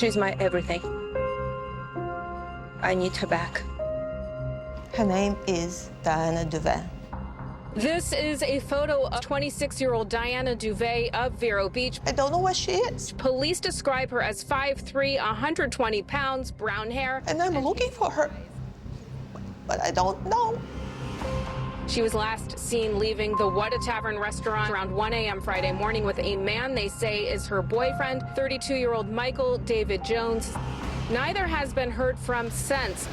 She's my everything. I need her back. Her name is Diana Duve. This is a photo of 26-year-old Diana Duve of Vero Beach. I don't know where she is. Police describe her as 5'3", 120 pounds, brown hair. And I'm looking for her, but I don't know. She was last seen leaving the What a Tavern restaurant around 1 a.m. Friday morning with a man they say is her boyfriend, 32-year-old Michael David Jones. Neither has been heard from since.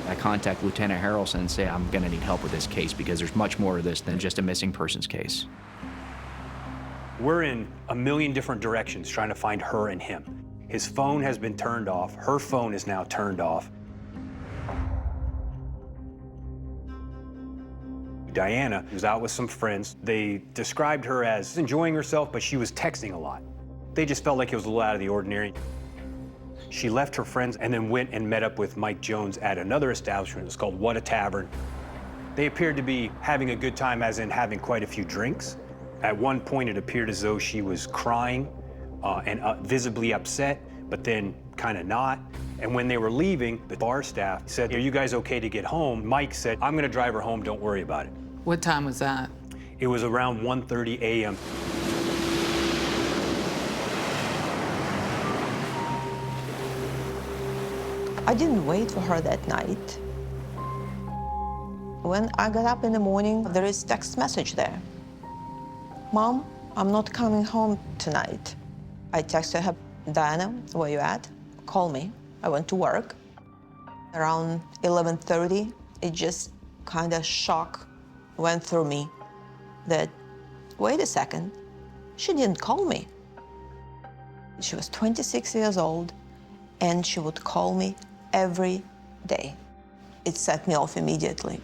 I contact Lieutenant Harrelson and say, I'm gonna need help with this case because there's much more to this than just a missing persons case. We're in a million different directions trying to find her and him. His phone has been turned off. Her phone is now turned off. Diana was out with some friends. They described her as enjoying herself, but she was texting a lot. They just felt like it was a little out of the ordinary. She left her friends and then went and met up with Mike Jones at another establishment. It's called What a Tavern. They appeared to be having a good time, as in having quite a few drinks. At one point, it appeared as though she was crying and visibly upset, but then kind of not. And when they were leaving, the bar staff said, "Are you guys okay to get home?" Mike said, "I'm gonna drive her home, don't worry about it." What time was that? It was around 1:30 a.m. I didn't wait for her that night. When I got up in the morning, there is text message there. "Mom, I'm not coming home tonight." I texted her, "Diana, where you at? Call me." I went to work. Around 11:30, it just kind of shock went through me that, wait a second, she didn't call me. She was 26 years old, and she would call me every day. It set me off immediately.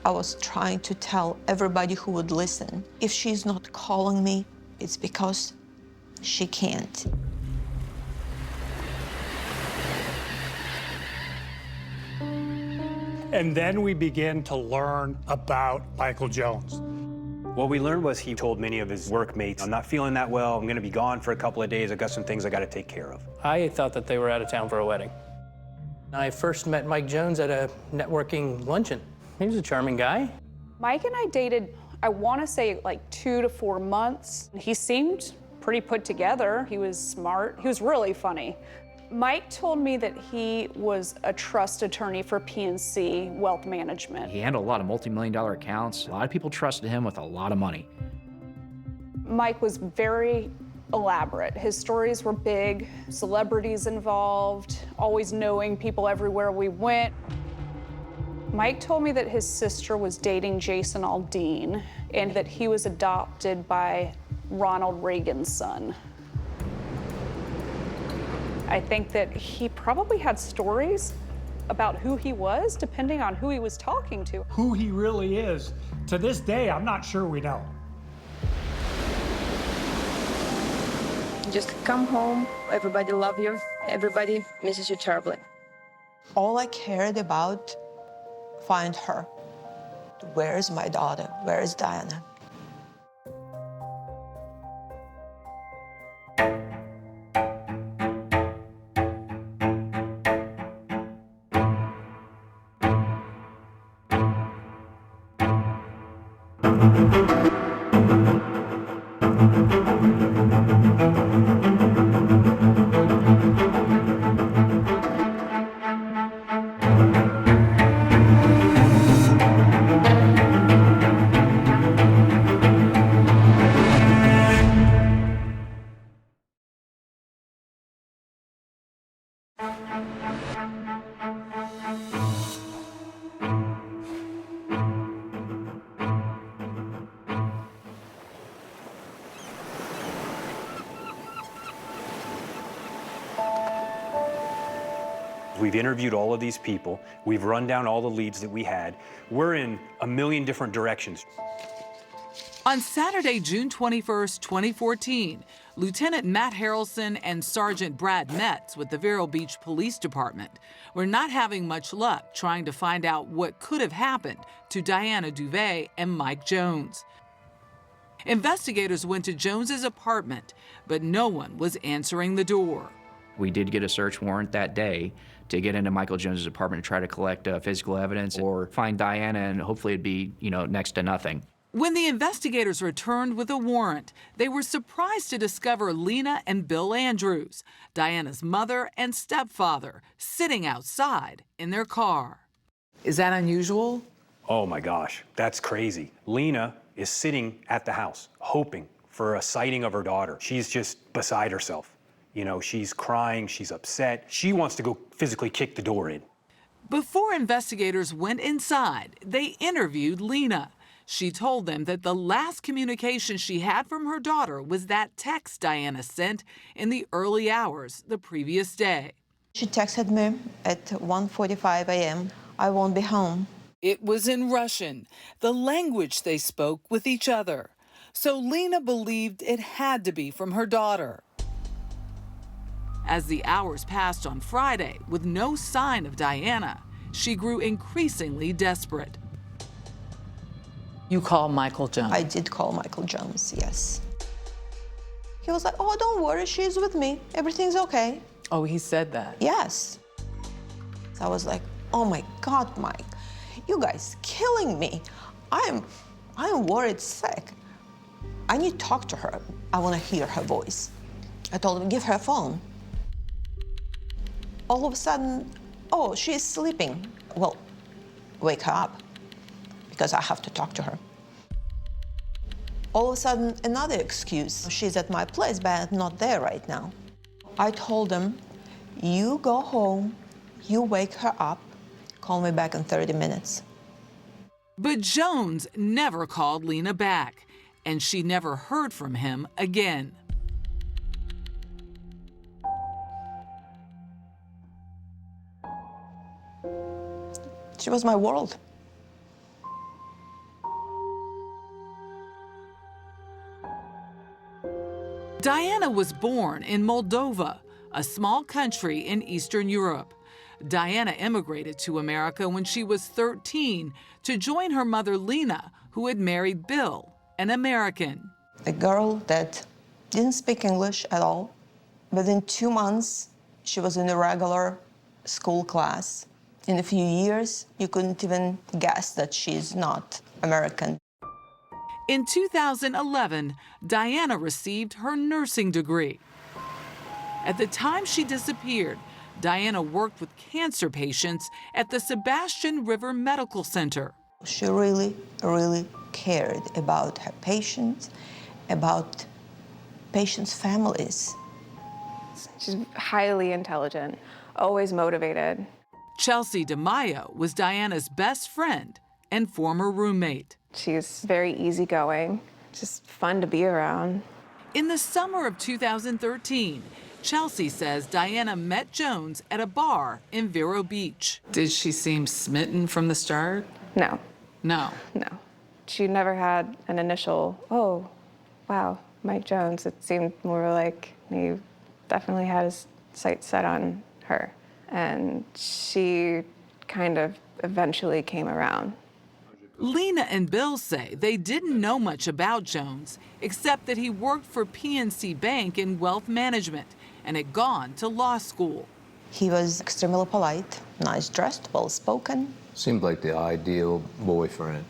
I was trying to tell everybody who would listen, if she's not calling me, it's because she can't. And then we began to learn about Michael Jones. What we learned was he told many of his workmates, "I'm not feeling that well, I'm gonna be gone for a couple of days, I got some things I gotta take care of." I thought that they were out of town for a wedding. I first met Mike Jones at a networking luncheon. He was a charming guy. Mike and I dated, I want to say like 2 to 4 months. He seemed pretty put together. He was smart. He was really funny. Mike told me that he was a trust attorney for PNC Wealth Management. He handled a lot of multi-million-dollar accounts. A lot of people trusted him with a lot of money. Mike was very elaborate. His stories were big, celebrities involved, always knowing people everywhere we went. Mike told me that his sister was dating Jason Aldean and that he was adopted by Ronald Reagan's son. I think that he probably had stories about who he was, depending on who he was talking to. Who he really is, to this day, I'm not sure we know. Just come home, everybody love you, everybody misses you terribly. All I cared about, find her. Where is my daughter? Where is Diana? We've interviewed all of these people. We've run down all the leads that we had. We're in a million different directions. On Saturday, June 21st, 2014, Lieutenant Matt Harrelson and Sergeant Brad Metz with the Vero Beach Police Department were not having much luck trying to find out what could have happened to Diana Duve and Mike Jones. Investigators went to Jones's apartment, but no one was answering the door. We did get a search warrant that day to get into Michael Jones's apartment to try to collect physical evidence or find Diana, and hopefully it'd be, next to nothing. When the investigators returned with a warrant, they were surprised to discover Lena and Bill Andrews, Diana's mother and stepfather, sitting outside in their car. Is that unusual? Oh my gosh, that's crazy. Lena is sitting at the house, hoping for a sighting of her daughter. She's just beside herself. She's crying, she's upset. She wants to go physically kick the door in. Before investigators went inside, they interviewed Lena. She told them that the last communication she had from her daughter was that text Diana sent in the early hours the previous day. She texted me at 1:45 a.m. I won't be home. It was in Russian, the language they spoke with each other. So Lena believed it had to be from her daughter. As the hours passed on Friday with no sign of Diana, she grew increasingly desperate. You called Michael Jones? I did call Michael Jones, yes. He was like, oh, don't worry, she's with me. Everything's okay. Oh, he said that? Yes. So I was like, oh my God, Mike, you guys killing me. I'm worried sick. I need to talk to her. I want to hear her voice. I told him, give her a phone. All of a sudden, oh, she's sleeping. Well, wake her up, because I have to talk to her. All of a sudden, another excuse. She's at my place, but not there right now. I told him, you go home, you wake her up, call me back in 30 minutes. But Jones never called Lena back, and she never heard from him again. She was my world. Diana was born in Moldova, a small country in Eastern Europe. Diana immigrated to America when she was 13 to join her mother Lena, who had married Bill, an American. A girl that didn't speak English at all. Within 2 months, she was in a regular school class. In a few years, you couldn't even guess that she's not American. In 2011, Diana received her nursing degree. At the time she disappeared, Diana worked with cancer patients at the Sebastian River Medical Center. She really, really cared about her patients, about patients' families. She's highly intelligent, always motivated. Chelsea DeMaio was Diana's best friend and former roommate. She's very easygoing, just fun to be around. In the summer of 2013, Chelsea says Diana met Jones at a bar in Vero Beach. Did she seem smitten from the start? No. No. No. She never had an initial, oh, wow, Mike Jones. It seemed more like he definitely had his sights set on her. And she kind of eventually came around. Lena and Bill say they didn't know much about Jones, except that he worked for PNC Bank in wealth management and had gone to law school. He was extremely polite, nice dressed, well-spoken. Seemed like the ideal boyfriend.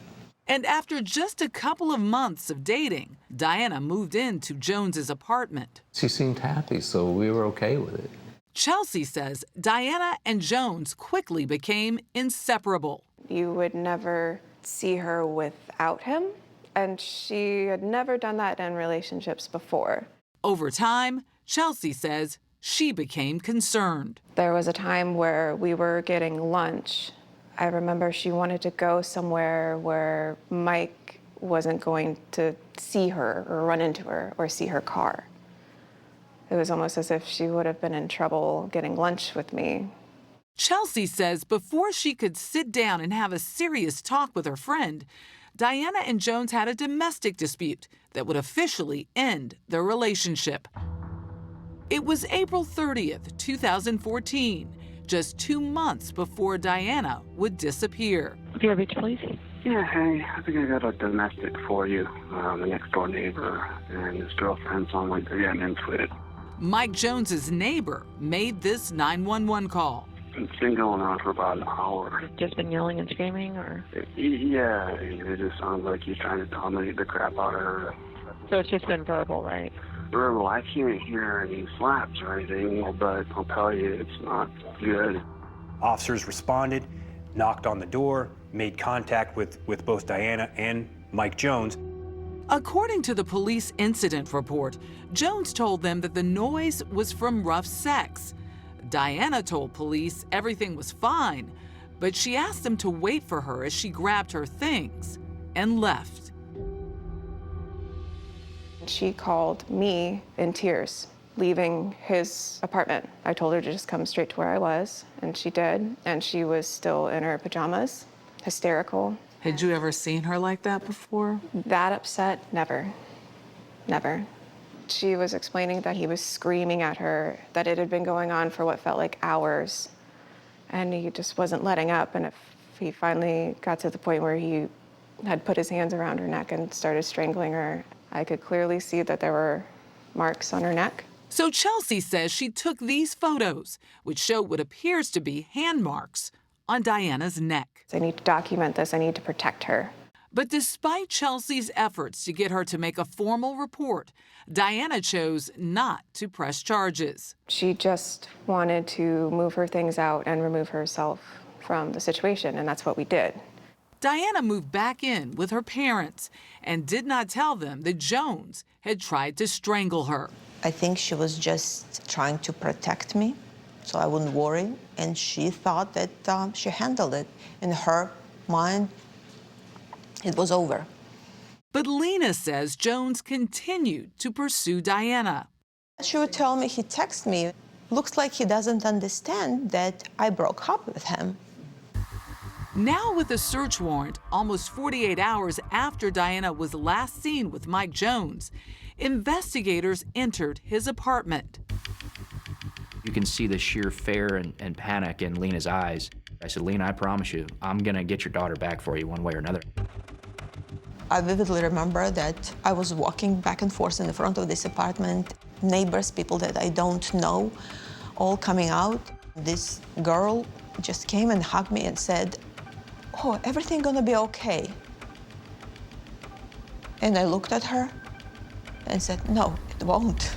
And after just a couple of months of dating, Diana moved into Jones's apartment. She seemed happy, so we were okay with it. Chelsea says Diana and Jones quickly became inseparable. You would never see her without him, and she had never done that in relationships before. Over time, Chelsea says she became concerned. There was a time where we were getting lunch. I remember she wanted to go somewhere where Mike wasn't going to see her or run into her or see her car. It was almost as if she would have been in trouble getting lunch with me. Chelsea says before she could sit down and have a serious talk with her friend, Diana and Jones had a domestic dispute that would officially end their relationship. It was April 30th, 2014, just 2 months before Diana would disappear. Vero Beach, please. Yeah, hey, I think I got a domestic for you. The next door neighbor and his girlfriend sound like they're getting into it. Mike Jones's neighbor made this 911 call. It's been going on for about an hour. Just been yelling and screaming, or? Yeah, it just sounds like he's trying to dominate the crap out of her. So it's just been verbal, right? Verbal, I can't hear any slaps or anything, but I'll tell you, it's not good. Officers responded, knocked on the door, made contact with both Diana and Mike Jones. According to the police incident report, Jones told them that the noise was from rough sex. Diana told police everything was fine, but she asked them to wait for her as she grabbed her things and left. She called me in tears, leaving his apartment. I told her to just come straight to where I was, and she did. And she was still in her pajamas, hysterical. Had you ever seen her like that before? That upset? Never. Never. She was explaining that he was screaming at her, that it had been going on for what felt like hours, and he just wasn't letting up. And if he finally got to the point where he had put his hands around her neck and started strangling her, I could clearly see that there were marks on her neck. So Chelsea says she took these photos, which show what appears to be hand marks on Diana's neck. I need to document this. I need to protect her. But despite Chelsea's efforts to get her to make a formal report, Diana chose not to press charges. She just wanted to move her things out and remove herself from the situation, and that's what we did. Diana moved back in with her parents and did not tell them that Jones had tried to strangle her. I think she was just trying to protect me so I wouldn't worry, and she thought that she handled it. In her mind, it was over. But Lena says Jones continued to pursue Diana. She would tell me, he texted me, looks like he doesn't understand that I broke up with him. Now with a search warrant, almost 48 hours after Diana was last seen with Mike Jones, investigators entered his apartment. You can see the sheer fear and panic in Lena's eyes. I said, Lena, I promise you, I'm gonna get your daughter back for you one way or another. I vividly remember that I was walking back and forth in the front of this apartment, neighbors, people that I don't know, all coming out. This girl just came and hugged me and said, "Oh, everything gonna be okay." And I looked at her and said, "No, it won't."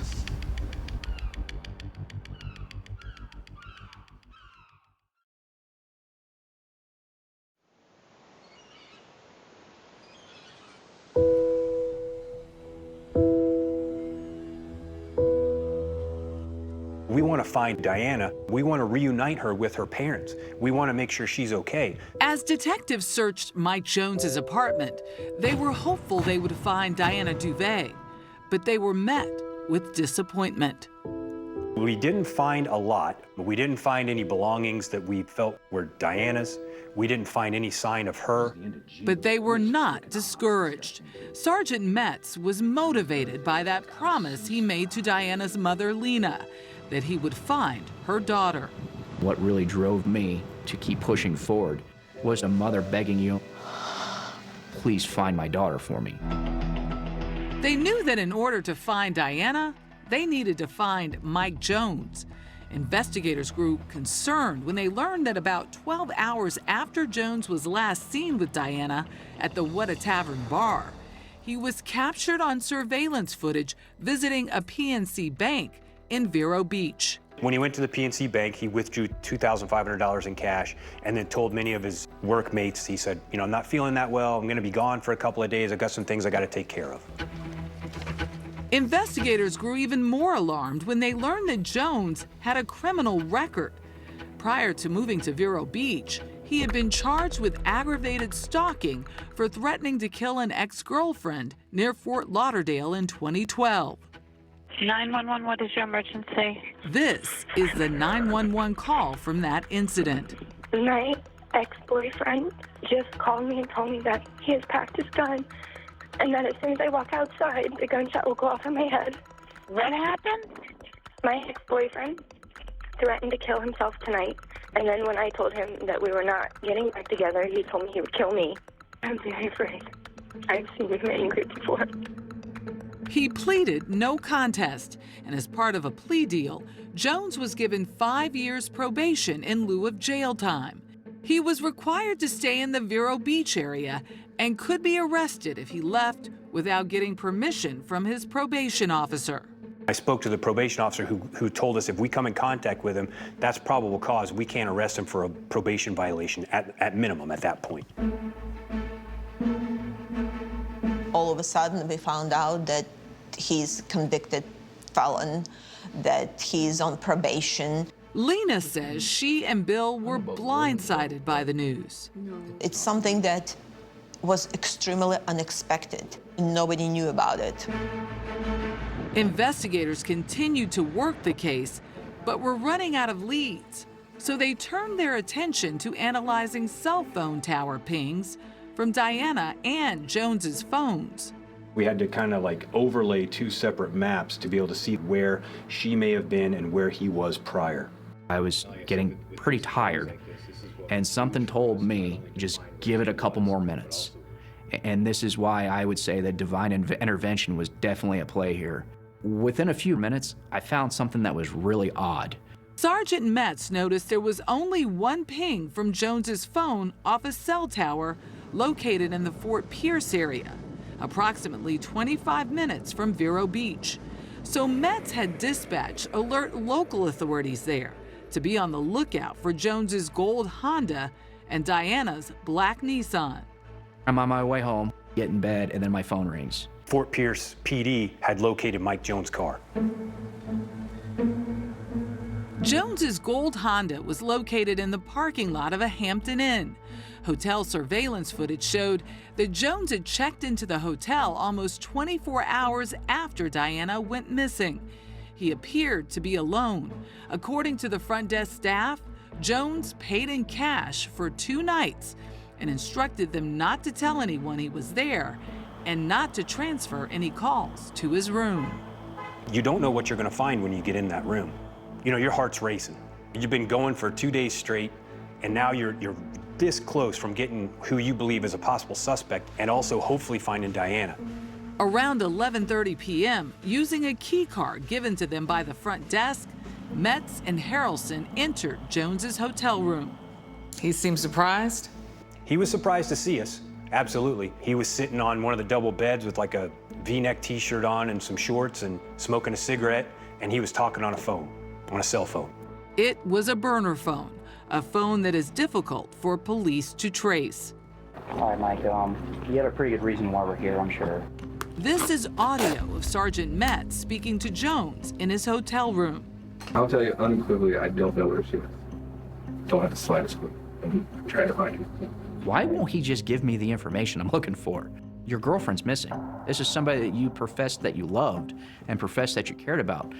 We want to find Diana. We want to reunite her with her parents. We want to make sure she's okay. As detectives searched Mike Jones's apartment, they were hopeful they would find Diana Duve, but they were met with disappointment. We didn't find a lot. We didn't find any belongings that we felt were Diana's. We didn't find any sign of her. But they were not discouraged. Sergeant Metz was motivated by that promise he made to Diana's mother, Lena, that he would find her daughter. What really drove me to keep pushing forward was a mother begging you, please find my daughter for me. They knew that in order to find Diana, they needed to find Mike Jones. Investigators grew concerned when they learned that about 12 hours after Jones was last seen with Diana at the What a Tavern bar, he was captured on surveillance footage visiting a PNC bank in Vero Beach. When he went to the PNC bank, he withdrew $2,500 in cash and then told many of his workmates, he said, I'm not feeling that well. I'm going to be gone for a couple of days. I've got some things I got to take care of. Investigators grew even more alarmed when they learned that Jones had a criminal record. Prior to moving to Vero Beach, he had been charged with aggravated stalking for threatening to kill an ex-girlfriend near Fort Lauderdale in 2012. 911, what is your emergency? This is the 911 call from that incident. My ex-boyfriend just called me and told me that he has packed his gun and that as soon as I walk outside, the gunshot will go off in my head. What happened? My ex-boyfriend threatened to kill himself tonight, and then when I told him that we were not getting back together, he told me he would kill me. I'm very afraid. I've seen him angry before. He pleaded no contest, and as part of a plea deal, Jones was given 5 years probation in lieu of jail time. He was required to stay in the Vero Beach area and could be arrested if he left without getting permission from his probation officer. I spoke to the probation officer who told us if we come in contact with him, that's probable cause. We can't arrest him for a probation violation at minimum at that point. All of a sudden, we found out that he's convicted felon, that he's on probation. Lena says she and Bill were blindsided by the news. It's something that was extremely unexpected. Nobody knew about it. Investigators continued to work the case, but were running out of leads. So they turned their attention to analyzing cell phone tower pings from Diana and Jones's phones. We had to kind of like overlay two separate maps to be able to see where she may have been and where he was prior. I was getting pretty tired, and something told me, just give it a couple more minutes. And this is why I would say that divine intervention was definitely at play here. Within a few minutes, I found something that was really odd. Sergeant Metz noticed there was only one ping from Jones's phone off a cell tower located in the Fort Pierce area, approximately 25 minutes from Vero Beach. So Metz had dispatched alert local authorities there to be on the lookout for Jones's gold Honda and Diana's black Nissan. I'm on my way home, get in bed, and then my phone rings. Fort Pierce PD had located Mike Jones' car. Jones's gold Honda was located in the parking lot of a Hampton Inn. Hotel surveillance footage showed that Jones had checked into the hotel almost 24 hours after Diana went missing. He appeared to be alone. According to the front desk staff, Jones paid in cash for 2 nights and instructed them not to tell anyone he was there and not to transfer any calls to his room. You don't know what you're going to find when you get in that room. You know, your heart's racing. You've been going for 2 days straight, and now you're this close from getting who you believe is a possible suspect and also hopefully finding Diana. Around 11:30 p.m., using a key card given to them by the front desk, Metz and Harrelson entered Jones's hotel room. He seemed surprised? He was surprised to see us, absolutely. He was sitting on one of the double beds with like a V-neck t-shirt on and some shorts and smoking a cigarette, and he was talking on a phone, on a cell phone. It was a burner phone, a phone that is difficult for police to trace. All right, Mike, you have a pretty good reason why we're here, I'm sure. This is audio of Sergeant Metz speaking to Jones in his hotel room. I'll tell you unequivocally, I don't know where she is. Don't have the slightest clue. I'm trying to find her. Why won't he just give me the information I'm looking for? Your girlfriend's missing. This is somebody that you professed that you loved and professed that you cared about.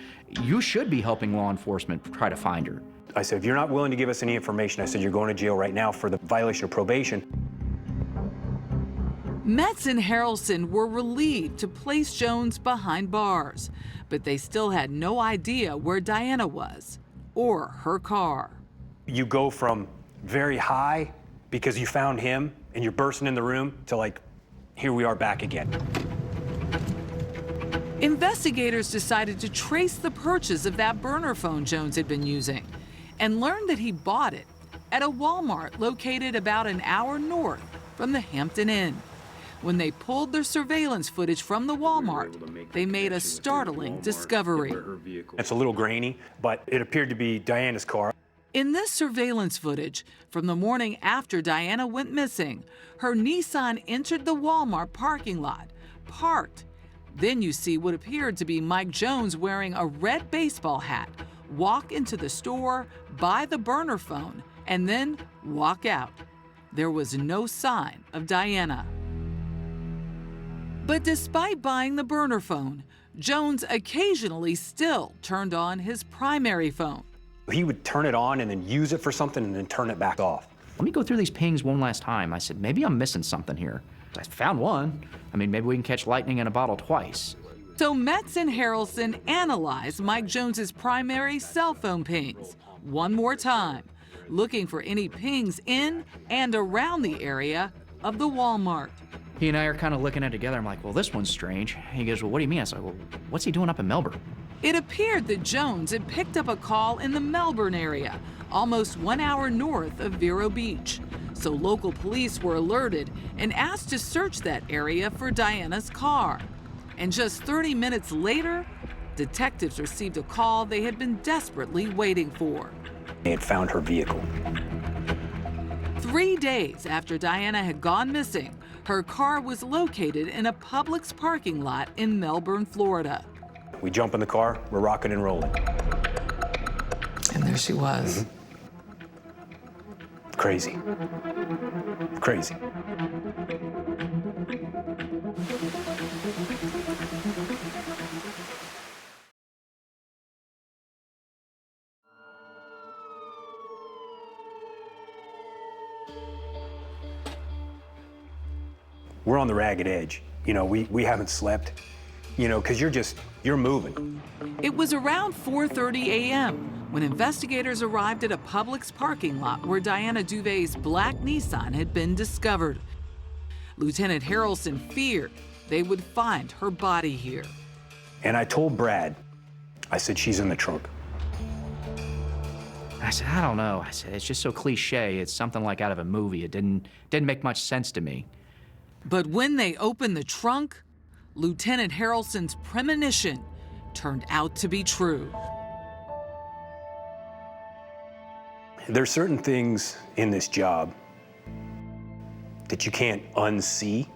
You should be helping law enforcement try to find her. I said, if you're not willing to give us any information, I said, you're going to jail right now for the violation of probation. Metz and Harrelson were relieved to place Jones behind bars, but they still had no idea where Diana was or her car. You go from very high because you found him and you're bursting in the room to like, here we are back again. Investigators decided to trace the purchase of that burner phone Jones had been using and learned that he bought it at a Walmart located about an hour north from the Hampton Inn. When they pulled their surveillance footage from the Walmart, they made a startling discovery. It's a little grainy, but it appeared to be Diana's car. In this surveillance footage, from the morning after Diana went missing, her Nissan entered the Walmart parking lot, parked. Then you see what appeared to be Mike Jones wearing a red baseball hat, walk into the store, buy the burner phone, and then walk out. There was no sign of Diana. But despite buying the burner phone, Jones occasionally still turned on his primary phone. He would turn it on and then use it for something and then turn it back off. Let me go through these pings one last time. I said, maybe I'm missing something here. I found one. I mean, maybe we can catch lightning in a bottle twice. So Metz and Harrelson analyzed Mike Jones's primary cell phone pings one more time, looking for any pings in and around the area of the Walmart. He and I are kind of looking at it together. I'm like, well, this one's strange. He goes, well, what do you mean? I said, well, what's he doing up in Melbourne? It appeared that Jones had picked up a call in the Melbourne area, almost 1 hour north of Vero Beach. So local police were alerted and asked to search that area for Diana's car. And just 30 minutes later, detectives received a call they had been desperately waiting for. They had found her vehicle. 3 days after Diana had gone missing, her car was located in a Publix parking lot in Melbourne, Florida. We jump in the car, we're rocking and rolling. And there she was. Crazy. Crazy. We're on the ragged edge. You know, we haven't slept, you know, because you're moving. It was around 4:30 a.m. when investigators arrived at a Publix parking lot where Diana Duve's black Nissan had been discovered. Lieutenant Harrelson feared they would find her body here. And I told Brad, I said, she's in the trunk. I said, I don't know. I said, it's just so cliche. It's something like out of a movie. It didn't make much sense to me. But when they opened the trunk, Lieutenant Harrelson's premonition turned out to be true. There's certain things in this job that you can't unsee,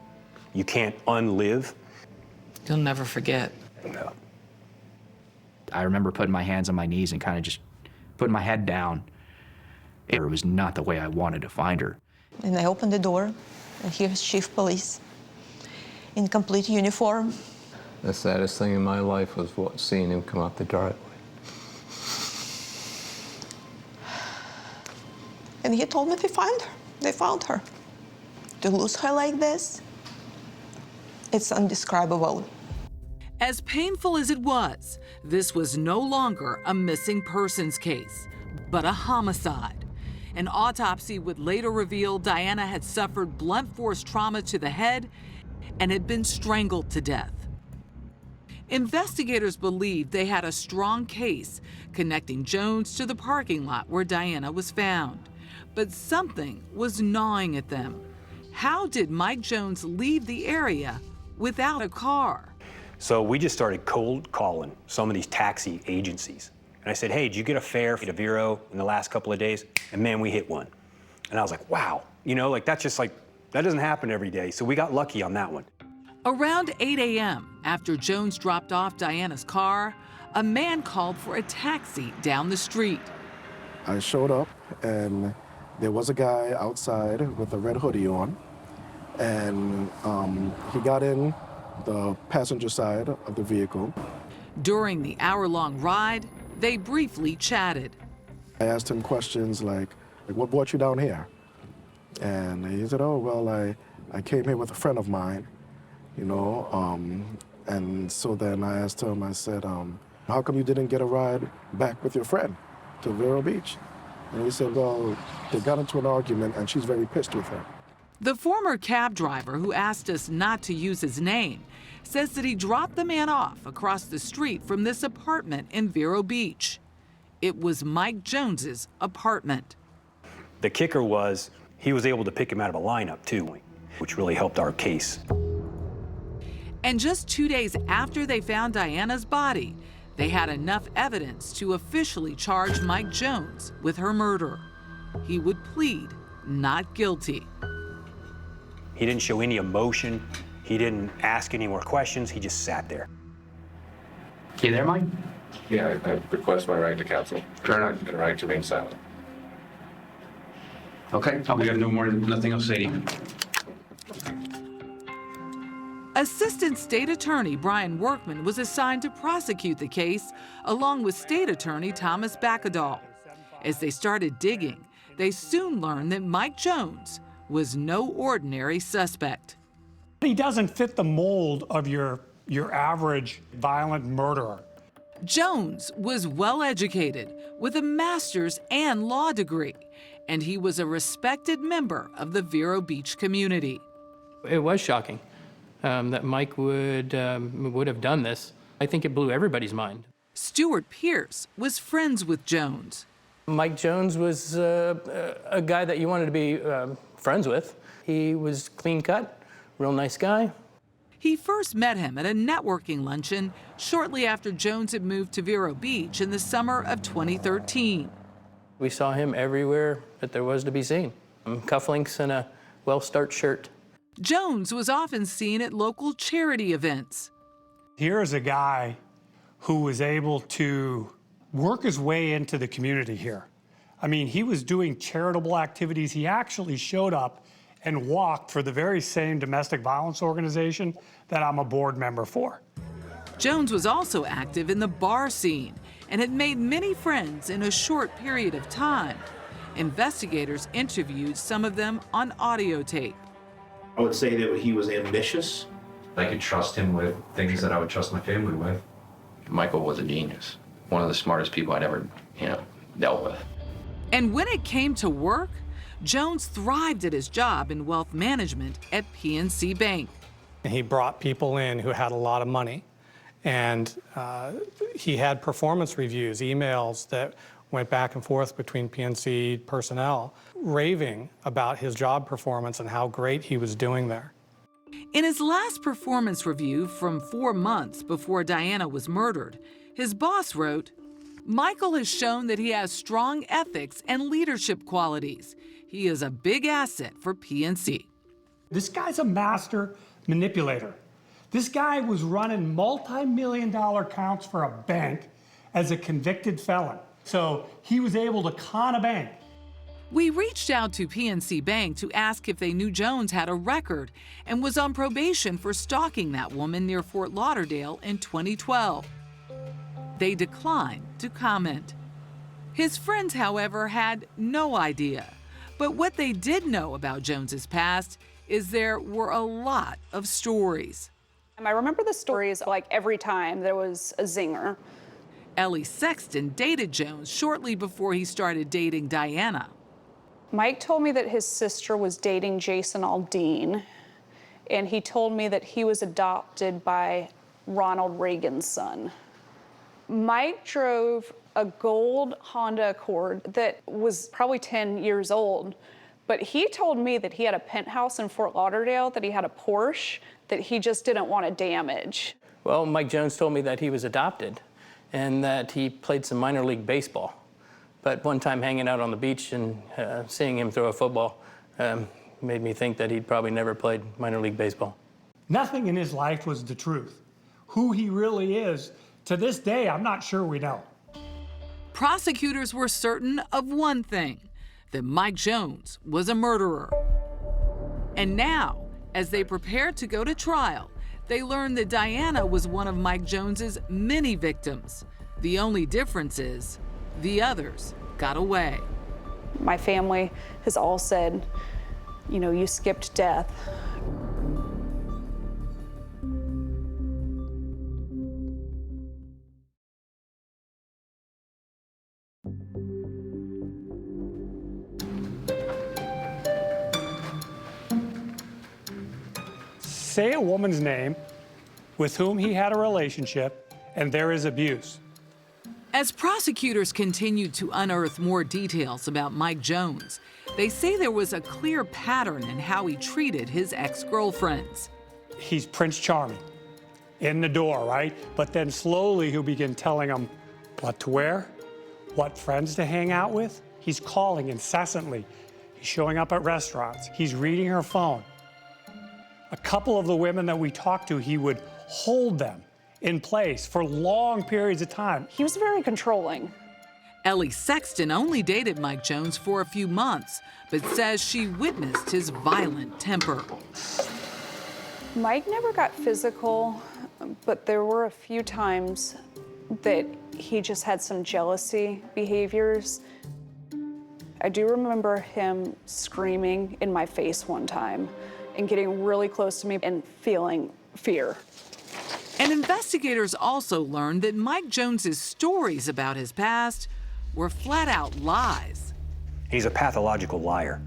you can't unlive. You'll never forget. No. I remember putting my hands on my knees and kind of just putting my head down. It was not the way I wanted to find her. And I opened the door, and here's Chief Police in complete uniform. The saddest thing in my life was seeing him come out the driveway. And he told me they found her. To lose her like this, it's indescribable. As painful as it was, this was no longer a missing persons case, but a homicide. An autopsy would later reveal Diana had suffered blunt force trauma to the head and had been strangled to death. Investigators believed they had a strong case connecting Jones to the parking lot where Diana was found. But something was gnawing at them. How did Mike Jones leave the area without a car? So we just started cold calling some of these taxi agencies. And I said, hey, did you get a fare to Vero in the last couple of days? And man, we hit one. And I was like, wow, you know, like that's just like, that doesn't happen every day. So we got lucky on that one. Around 8 a.m., after Jones dropped off Diana's car, a man called for a taxi down the street. I showed up and there was a guy outside with a red hoodie on. And he got in the passenger side of the vehicle. During the hour-long ride, they briefly chatted. I asked him questions like what brought you down here? And he said, oh, well, I came here with a friend of mine, you know, and so then I asked him, I said, how come you didn't get a ride back with your friend to Vero Beach? And he said, well, they got into an argument and she's very pissed with her. The former cab driver, who asked us not to use his name, says that he dropped the man off across the street from this apartment in Vero Beach. It was Mike Jones's apartment. The kicker was he was able to pick him out of a lineup too, which really helped our case. And just 2 days after they found Diana's body, they had enough evidence to officially charge Mike Jones with her murder. He would plead not guilty. He didn't show any emotion. He didn't ask any more questions. He just sat there. You there, Mike? Yeah, I request my right to counsel. And right to remain silent. Okay, we got nothing else to say to you. Assistant State Attorney Brian Workman was assigned to prosecute the case, along with State Attorney Thomas Backadall. As they started digging, they soon learned that Mike Jones was no ordinary suspect. He doesn't fit the mold of your average violent murderer. Jones was well educated with a master's and law degree, and he was a respected member of the Vero Beach community. It was shocking that Mike would have done this. I think it blew everybody's mind. Stuart Pierce was friends with Jones. Mike Jones was a guy that you wanted to be friends with. He was clean cut, real nice guy. He first met him at a networking luncheon shortly after Jones had moved to Vero Beach in the summer of 2013. We saw him everywhere that there was to be seen. Cufflinks and a well-starched shirt. Jones was often seen at local charity events. Here's a guy who was able to work his way into the community here. I mean, he was doing charitable activities. He actually showed up and walked for the very same domestic violence organization that I'm a board member for. Jones was also active in the bar scene and had made many friends in a short period of time. Investigators interviewed some of them on audio tape. I would say that he was ambitious. I could trust him with things that I would trust my family with. Michael was a genius. One of the smartest people I'd ever, dealt with. And when it came to work, Jones thrived at his job in wealth management at PNC Bank. He brought people in who had a lot of money, and he had performance reviews, emails that went back and forth between PNC personnel, raving about his job performance and how great he was doing there. In his last performance review from 4 months before Diana was murdered, his boss wrote, "Michael has shown that he has strong ethics and leadership qualities. He is a big asset for PNC." This guy's a master manipulator. This guy was running multi-million-dollar accounts for a bank as a convicted felon. So he was able to con a bank. We reached out to PNC Bank to ask if they knew Jones had a record and was on probation for stalking that woman near Fort Lauderdale in 2012. They declined to comment. His friends, however, had no idea. But what they did know about Jones's past is there were a lot of stories. I remember the stories like every time there was a zinger. Ellie Sexton dated Jones shortly before he started dating Diana. Mike told me that his sister was dating Jason Aldean, and he told me that he was adopted by Ronald Reagan's son. Mike drove a gold Honda Accord that was probably 10 years old, but he told me that he had a penthouse in Fort Lauderdale, that he had a Porsche, that he just didn't want to damage. Well, Mike Jones told me that he was adopted and that he played some minor league baseball. But one time hanging out on the beach and seeing him throw a football made me think that he'd probably never played minor league baseball. Nothing in his life was the truth. Who he really is, to this day, I'm not sure we know. Prosecutors were certain of one thing, that Mike Jones was a murderer. And now, as they prepared to go to trial, they learned that Diana was one of Mike Jones's many victims. The only difference is the others got away. My family has all said, you skipped death. Say a woman's name with whom he had a relationship, and there is abuse. As prosecutors continued to unearth more details about Mike Jones, they say there was a clear pattern in how he treated his ex-girlfriends. He's Prince Charming, in the door, right? But then slowly he'll begin telling them what to wear, what friends to hang out with. He's calling incessantly. He's showing up at restaurants. He's reading her phone. A couple of the women that we talked to, he would hold them in place for long periods of time. He was very controlling. Ellie Sexton only dated Mike Jones for a few months, but says she witnessed his violent temper. Mike never got physical, but there were a few times that he just had some jealousy behaviors. I do remember him screaming in my face one time and getting really close to me and feeling fear. And investigators also learned that Mike Jones's stories about his past were flat-out lies. He's a pathological liar.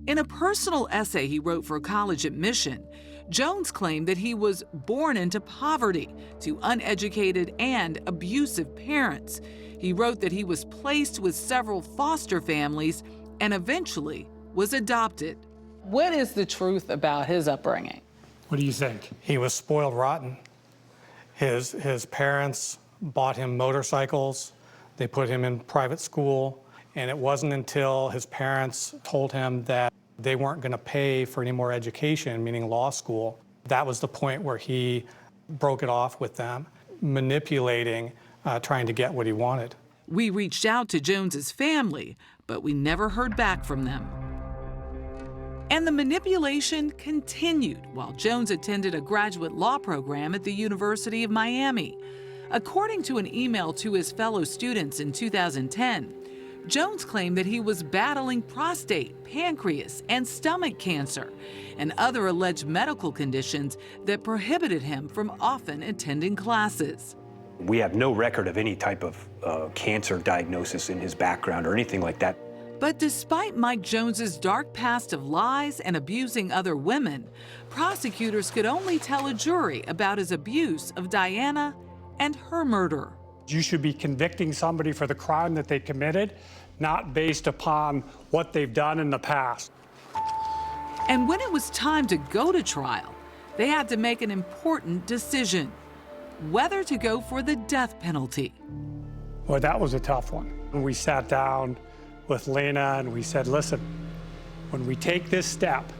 In a personal essay he wrote for college admission, Jones claimed that he was born into poverty to uneducated and abusive parents. He wrote that he was placed with several foster families and eventually was adopted. What is the truth about his upbringing? What do you think? He was spoiled rotten. His parents bought him motorcycles. They put him in private school. And it wasn't until his parents told him that they weren't going to pay for any more education, meaning law school, that was the point where he broke it off with them, manipulating, trying to get what he wanted. We reached out to Jones's family, but we never heard back from them. And the manipulation continued while Jones attended a graduate law program at the University of Miami. According to an email to his fellow students in 2010, Jones claimed that he was battling prostate, pancreas, and stomach cancer, and other alleged medical conditions that prohibited him from often attending classes. We have no record of any type of cancer diagnosis in his background or anything like that. But despite Mike Jones's dark past of lies and abusing other women, prosecutors could only tell a jury about his abuse of Diana and her murder. You should be convicting somebody for the crime that they committed, not based upon what they've done in the past. And when it was time to go to trial, they had to make an important decision: whether to go for the death penalty. Well, that was a tough one. We sat down with Lena and we said, listen, when we take this step,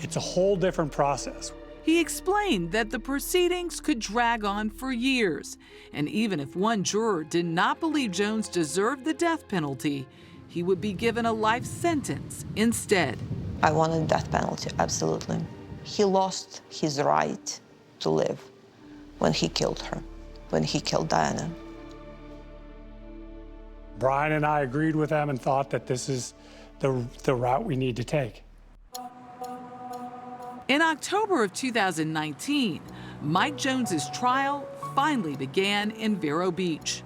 it's a whole different process. He explained that the proceedings could drag on for years, and even if one juror did not believe Jones deserved the death penalty, he would be given a life sentence instead. I wanted the death penalty, absolutely. He lost his right to live when he killed her, when he killed Diana. Brian and I agreed with them and thought that this is the route we need to take. In October of 2019, Mike Jones's trial finally began in Vero Beach.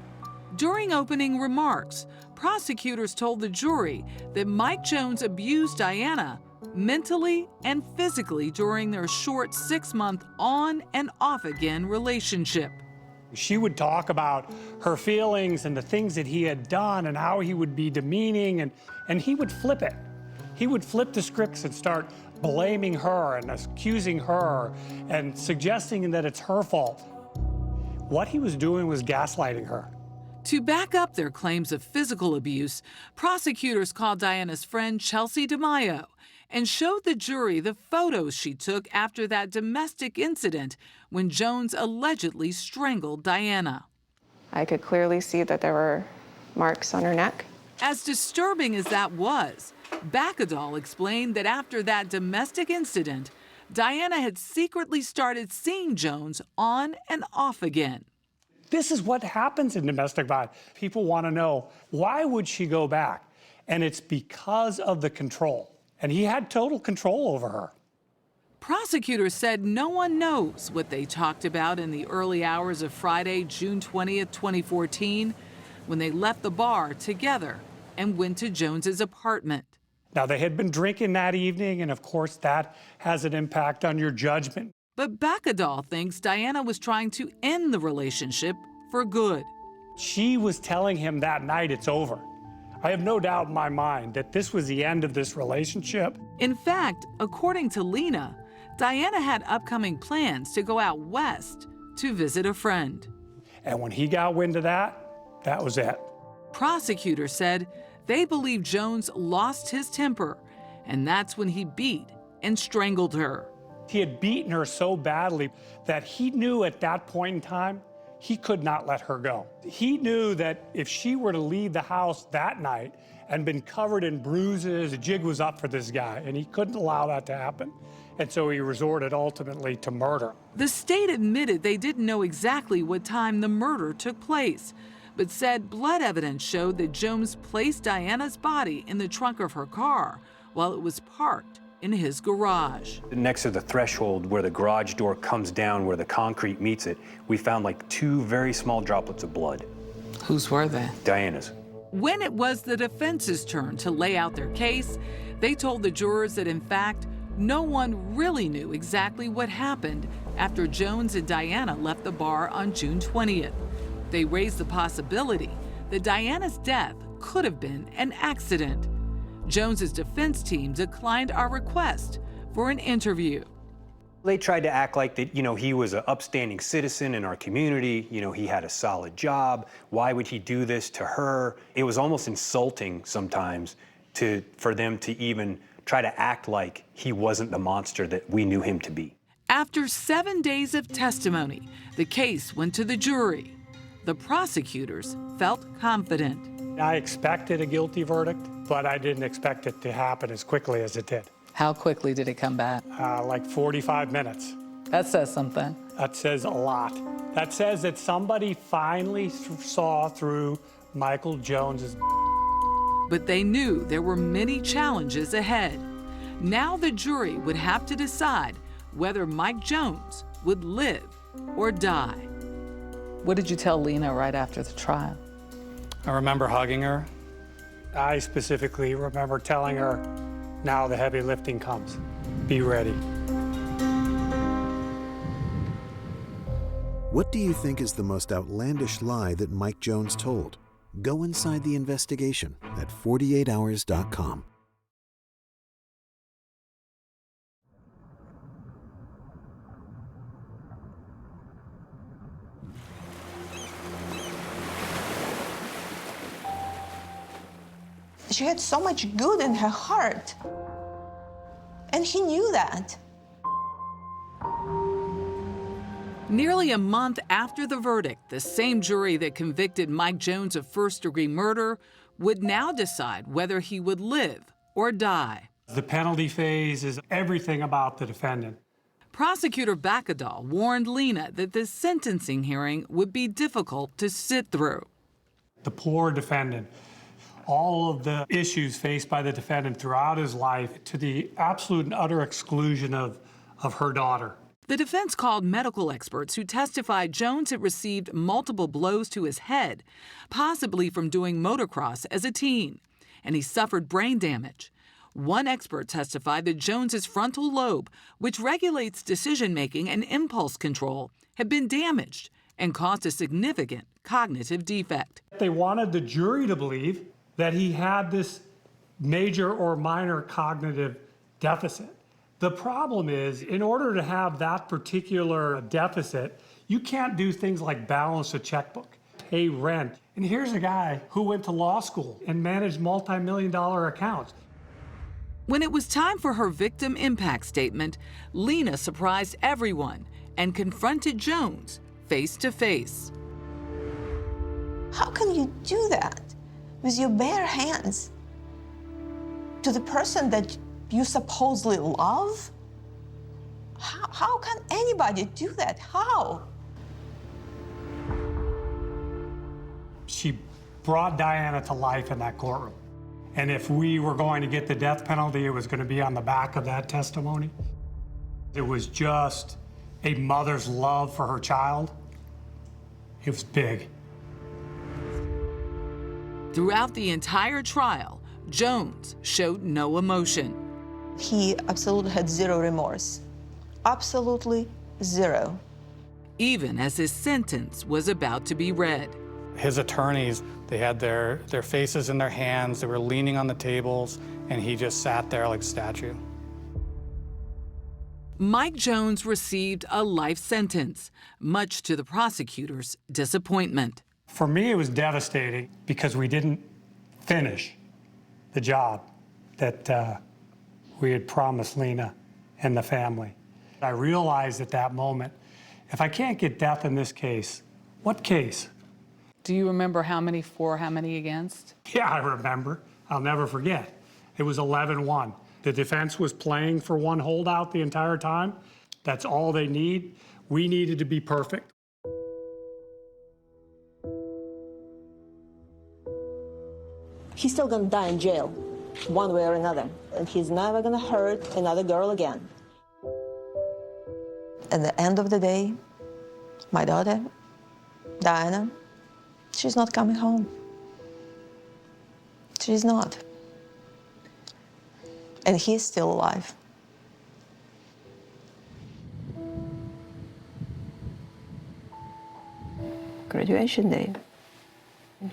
During opening remarks, prosecutors told the jury that Mike Jones abused Diana mentally and physically during their short 6-month on and off again relationship. She would talk about her feelings and the things that he had done and how he would be demeaning, and he would flip it. He would flip the scripts and start blaming her and accusing her and suggesting that it's her fault. What he was doing was gaslighting her. To back up their claims of physical abuse, prosecutors called Diana's friend Chelsea DeMaio and showed the jury the photos she took after that domestic incident when Jones allegedly strangled Diana. I could clearly see that there were marks on her neck. As disturbing as that was, Bacadol explained that after that domestic incident, Diana had secretly started seeing Jones on and off again. This is what happens in domestic violence. People want to know, why would she go back? And it's because of the control. And he had total control over her. Prosecutors said no one knows what they talked about in the early hours of Friday, June 20th, 2014, when they left the bar together and went to Jones's apartment. Now, they had been drinking that evening, and of course, that has an impact on your judgment. But Bacadol thinks Diana was trying to end the relationship for good. She was telling him that night it's over. I have no doubt in my mind that this was the end of this relationship. In fact, according to Lena, Diana had upcoming plans to go out west to visit a friend. And when he got wind of that, that was it. Prosecutors said they believe Jones lost his temper, and that's when he beat and strangled her. He had beaten her so badly that he knew at that point in time he could not let her go. He knew that if she were to leave the house that night and been covered in bruises, the jig was up for this guy, and he couldn't allow that to happen. And so he resorted ultimately to murder. The state admitted they didn't know exactly what time the murder took place, but said blood evidence showed that Jones placed Diana's body in the trunk of her car while it was parked in his garage. Next to the threshold where the garage door comes down, where the concrete meets it, we found like 2 very small droplets of blood. Whose were they? Diana's. When it was the defense's turn to lay out their case, they told the jurors that, in fact, no one really knew exactly what happened after Jones and Diana left the bar on June 20th. They raised the possibility that Diana's death could have been an accident. Jones's defense team declined our request for an interview. They tried to act like that, he was an upstanding citizen in our community, he had a solid job. Why would he do this to her? It was almost insulting sometimes for them to even try to act like he wasn't the monster that we knew him to be. After 7 days of testimony, the case went to the jury. The prosecutors felt confident. I expected a guilty verdict, but I didn't expect it to happen as quickly as it did. How quickly did it come back? Like 45 minutes. That says something. That says a lot. That says that somebody finally saw through Michael Jones's. But they knew there were many challenges ahead. Now the jury would have to decide whether Mike Jones would live or die. What did you tell Lena right after the trial? I remember hugging her. I specifically remember telling her, now the heavy lifting comes. Be ready. What do you think is the most outlandish lie that Mike Jones told? Go inside the investigation at 48hours.com. She had so much good in her heart. And he knew that. Nearly a month after the verdict, the same jury that convicted Mike Jones of first-degree murder would now decide whether he would live or die. The penalty phase is everything about the defendant. Prosecutor Bakadal warned Lena that the sentencing hearing would be difficult to sit through. The poor defendant, all of the issues faced by the defendant throughout his life, to the absolute and utter exclusion of her daughter. The defense called medical experts who testified Jones had received multiple blows to his head, possibly from doing motocross as a teen, and he suffered brain damage. One expert testified that Jones's frontal lobe, which regulates decision-making and impulse control, had been damaged and caused a significant cognitive defect. They wanted the jury to believe that he had this major or minor cognitive deficit. The problem is, in order to have that particular deficit, you can't do things like balance a checkbook, pay rent. And here's a guy who went to law school and managed multi-million-dollar accounts. When it was time for her victim impact statement, Lena surprised everyone and confronted Jones face to face. How can you do that with your bare hands to the person that you supposedly love? How can anybody do that? How? She brought Diana to life in that courtroom. And if we were going to get the death penalty, it was going to be on the back of that testimony. It was just a mother's love for her child. It was big. Throughout the entire trial, Jones showed no emotion. He absolutely had zero remorse. Absolutely zero. Even as his sentence was about to be read. His attorneys, they had their faces in their hands, they were leaning on the tables, and he just sat there like a statue. Mike Jones received a life sentence, much to the prosecutor's disappointment. For me, it was devastating because we didn't finish the job that we had promised Lena and the family. I realized at that moment, if I can't get death in this case, what case? Do you remember how many for, how many against? Yeah, I remember. I'll never forget. It was 11-1. The defense was playing for one holdout the entire time. That's all they need. We needed to be perfect. He's still gonna die in jail, one way or another, and he's never gonna hurt another girl again. At the end of the day, my daughter, Diana, she's not coming home. She's not. And he's still alive. Graduation day.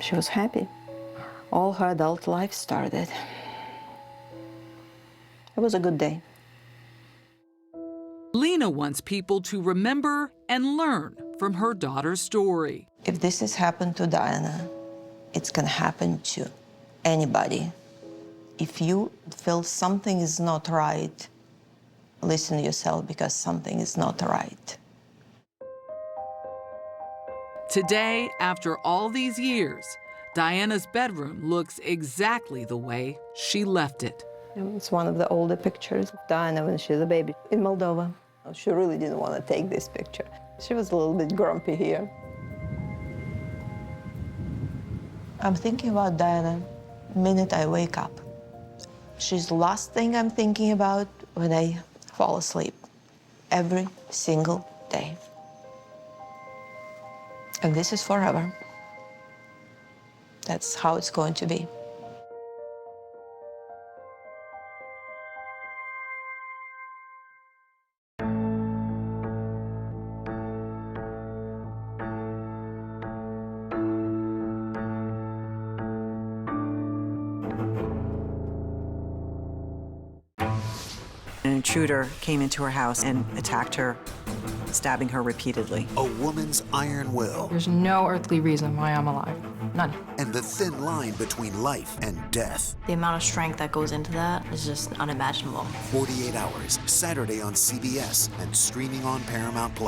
She was happy. All her adult life started. It was a good day. Lena wants people to remember and learn from her daughter's story. If this has happened to Diana, it's gonna happen to anybody. If you feel something is not right, listen to yourself, because something is not right. Today, after all these years, Diana's bedroom looks exactly the way she left it. It's one of the older pictures of Diana when she was a baby in Moldova. She really didn't want to take this picture. She was a little bit grumpy here. I'm thinking about Diana the minute I wake up. She's the last thing I'm thinking about when I fall asleep, every single day. And this is forever. That's how it's going to be. An intruder came into her house and attacked her, stabbing her repeatedly. A woman's iron will. There's no earthly reason why I'm alive. None. And the thin line between life and death. The amount of strength that goes into that is just unimaginable. 48 Hours, Saturday on CBS and streaming on Paramount+.